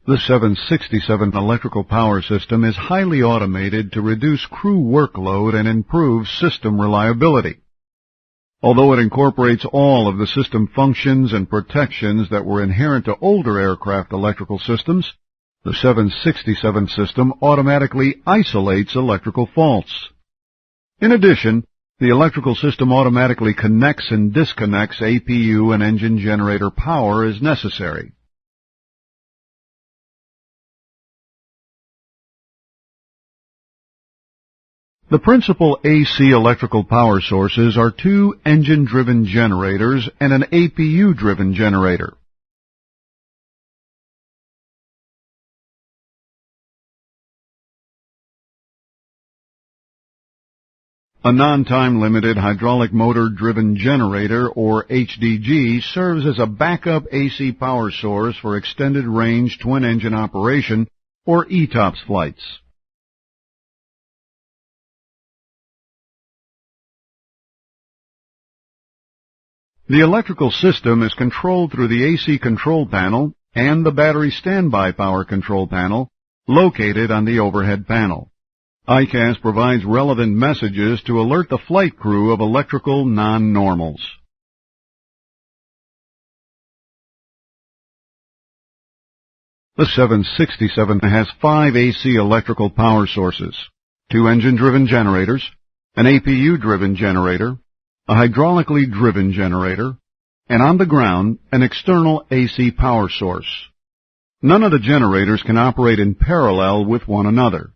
The 767 electrical power system is highly automated to reduce crew workload and improve system reliability. Although it incorporates all of the system functions and protections that were inherent to older aircraft electrical systems, the 767 system automatically isolates electrical faults. In addition, the electrical system automatically connects and disconnects APU and engine generator power as necessary. The principal AC electrical power sources are two engine-driven generators and an APU-driven generator. A non-time-limited hydraulic motor-driven generator, or HDG, serves as a backup AC power source for extended-range twin-engine operation, or ETOPS flights. The electrical system is controlled through the AC control panel and the battery standby power control panel located on the overhead panel. ICAS provides relevant messages to alert the flight crew of electrical non-normals. The 767 has 5 AC electrical power sources, 2 engine-driven generators, an APU-driven generator, a hydraulically driven generator, and on the ground, an external AC power source. None of the generators can operate in parallel with one another.